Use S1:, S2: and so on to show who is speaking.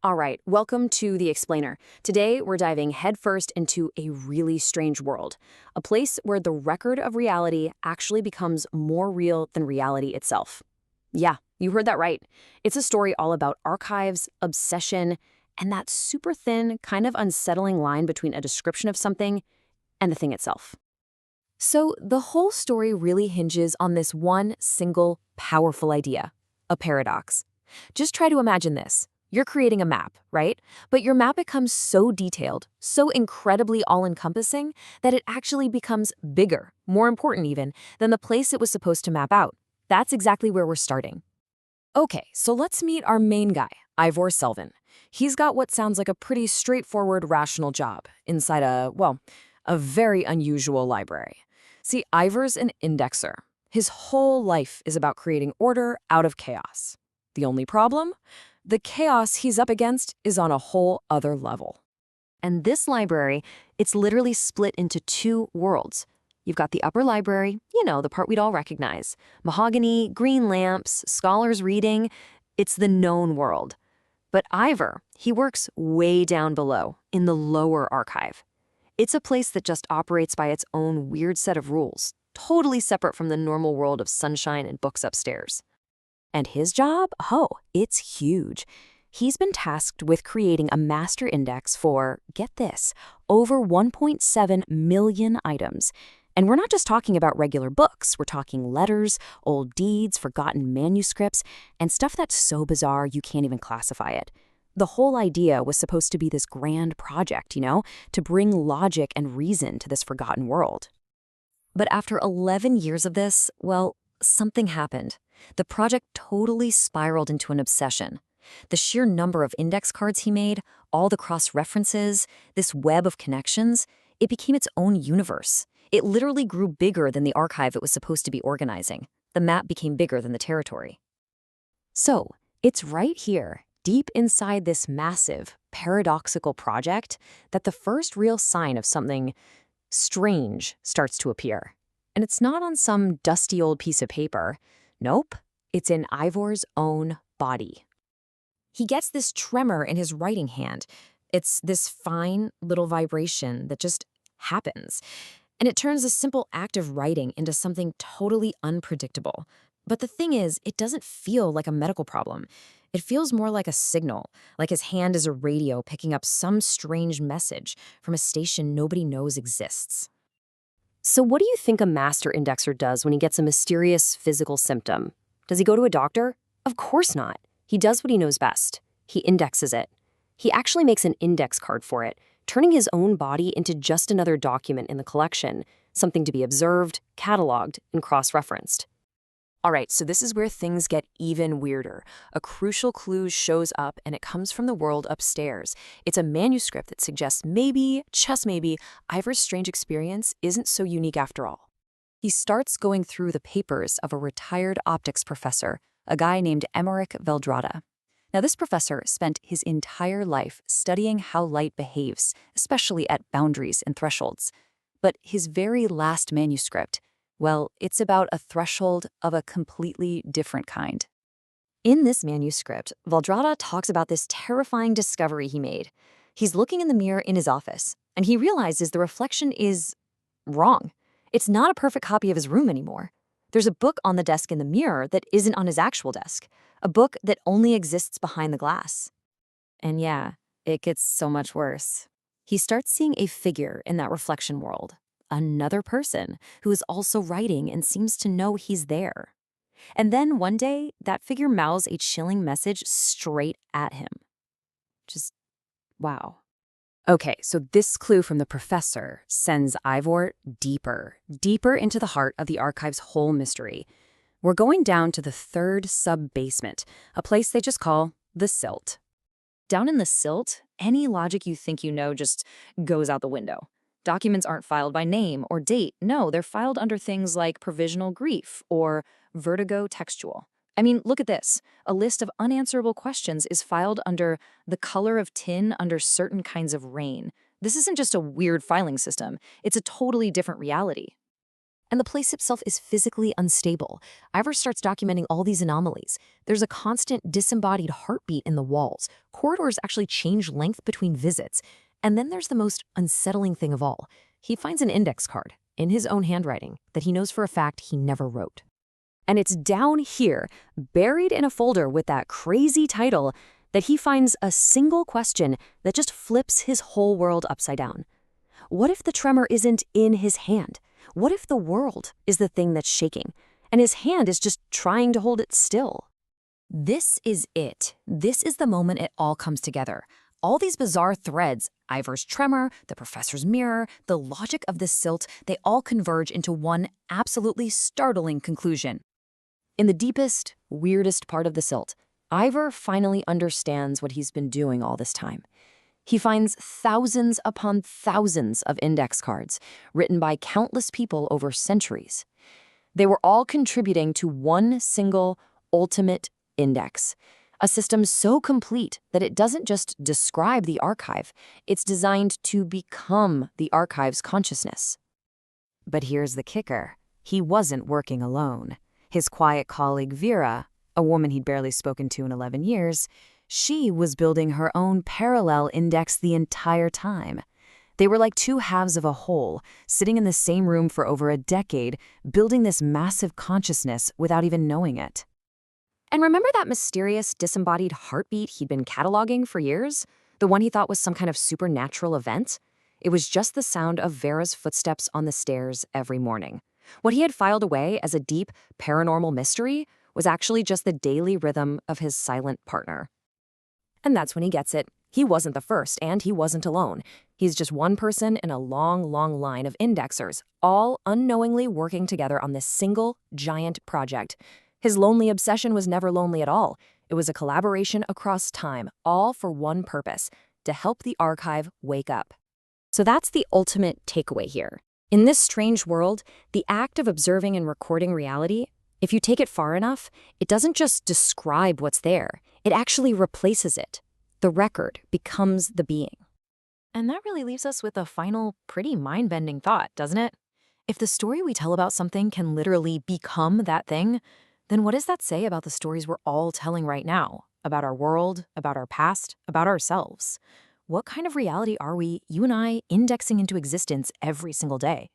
S1: All right, welcome to The Explainer. Today, we're diving headfirst into a really strange world, a place where the record of reality actually becomes more real than reality itself. Yeah, you heard that right. It's a story all about archives, obsession, and that super thin, kind of unsettling line between a description of something and the thing itself. So, the whole story really hinges on this one single, powerful idea, a paradox. Just try to imagine this. You're creating a map, right? But your map becomes so detailed, so incredibly all-encompassing, that it actually becomes bigger, more important even, than the place it was supposed to map out. That's exactly where we're starting. Okay, so let's meet our main guy, Ivor Selvin. He's got what sounds like a pretty straightforward, rational job inside a very unusual library. See, Ivor's an indexer. His whole life is about creating order out of chaos. The only problem? The chaos he's up against is on a whole other level. And this library, it's literally split into two worlds. You've got the upper library, the part we'd all recognize. Mahogany, green lamps, scholars reading. It's the known world. But Ivor, he works way down below, in the lower archive. It's a place that just operates by its own weird set of rules, totally separate from the normal world of sunshine and books upstairs. And his job? Oh, it's huge. He's been tasked with creating a master index for, get this, over 1.7 million items. And we're not just talking about regular books, we're talking letters, old deeds, forgotten manuscripts, and stuff that's so bizarre you can't even classify it. The whole idea was supposed to be this grand project, to bring logic and reason to this forgotten world. But after 11 years of this, well, something happened. The project totally spiraled into an obsession. The sheer number of index cards he made, all the cross-references, this web of connections, it became its own universe. It literally grew bigger than the archive it was supposed to be organizing. The map became bigger than the territory. So, it's right here, deep inside this massive, paradoxical project, that the first real sign of something strange starts to appear. And it's not on some dusty old piece of paper. Nope, it's in Ivor's own body. He gets this tremor in his writing hand. It's this fine little vibration that just happens. And it turns a simple act of writing into something totally unpredictable. But the thing is, it doesn't feel like a medical problem. It feels more like a signal, like his hand is a radio picking up some strange message from a station nobody knows exists. So what do you think a master indexer does when he gets a mysterious physical symptom? Does he go to a doctor? Of course not. He does what he knows best. He indexes it. He actually makes an index card for it, turning his own body into just another document in the collection, something to be observed, cataloged, and cross-referenced. All right, so this is where things get even weirder. A crucial clue shows up, and it comes from the world upstairs. It's a manuscript that suggests maybe, just maybe, Ivor's strange experience isn't so unique after all. He starts going through the papers of a retired optics professor, a guy named Emmerich Valdrada. Now, this professor spent his entire life studying how light behaves, especially at boundaries and thresholds. But his very last manuscript, well, it's about a threshold of a completely different kind. In this manuscript, Valdrada talks about this terrifying discovery he made. He's looking in the mirror in his office, and he realizes the reflection is wrong. It's not a perfect copy of his room anymore. There's a book on the desk in the mirror that isn't on his actual desk, a book that only exists behind the glass. And yeah, it gets so much worse. He starts seeing a figure in that reflection world. Another person who is also writing and seems to know he's there. And then one day, that figure mouths a chilling message straight at him. Just, wow. Okay, so this clue from the professor sends Ivor deeper into the heart of the archive's whole mystery. We're going down to the third sub-basement, a place they just call the silt. Down in the silt, any logic you think you know just goes out the window. Documents aren't filed by name or date. No, they're filed under things like provisional grief or vertigo textual. I mean, look at this. A list of unanswerable questions is filed under the color of tin under certain kinds of rain. This isn't just a weird filing system. It's a totally different reality. And the place itself is physically unstable. Ivor starts documenting all these anomalies. There's a constant disembodied heartbeat in the walls. Corridors actually change length between visits. And then there's the most unsettling thing of all. He finds an index card, in his own handwriting, that he knows for a fact he never wrote. And it's down here, buried in a folder with that crazy title, that he finds a single question that just flips his whole world upside down. What if the tremor isn't in his hand? What if the world is the thing that's shaking, and his hand is just trying to hold it still? This is it. This is the moment it all comes together. All these bizarre threads, Ivor's tremor, the professor's mirror, the logic of the silt, they all converge into one absolutely startling conclusion. In the deepest, weirdest part of the silt, Ivor finally understands what he's been doing all this time. He finds thousands upon thousands of index cards written by countless people over centuries. They were all contributing to one single, ultimate index, a system so complete that it doesn't just describe the archive, it's designed to become the archive's consciousness. But here's the kicker. He wasn't working alone. His quiet colleague Vera, a woman he'd barely spoken to in 11 years, she was building her own parallel index the entire time. They were like two halves of a whole, sitting in the same room for over a decade, building this massive consciousness without even knowing it. And remember that mysterious, disembodied heartbeat he'd been cataloging for years? The one he thought was some kind of supernatural event? It was just the sound of Vera's footsteps on the stairs every morning. What he had filed away as a deep, paranormal mystery was actually just the daily rhythm of his silent partner. And that's when he gets it. He wasn't the first, and he wasn't alone. He's just one person in a long, long line of indexers, all unknowingly working together on this single, giant project. His lonely obsession was never lonely at all. It was a collaboration across time, all for one purpose: to help the archive wake up. So that's the ultimate takeaway here. In this strange world, the act of observing and recording reality, if you take it far enough, it doesn't just describe what's there, it actually replaces it. The record becomes the being. And that really leaves us with a final, pretty mind-bending thought, doesn't it? If the story we tell about something can literally become that thing, then what does that say about the stories we're all telling right now? About our world, about our past, about ourselves? What kind of reality are we, you and I, indexing into existence every single day?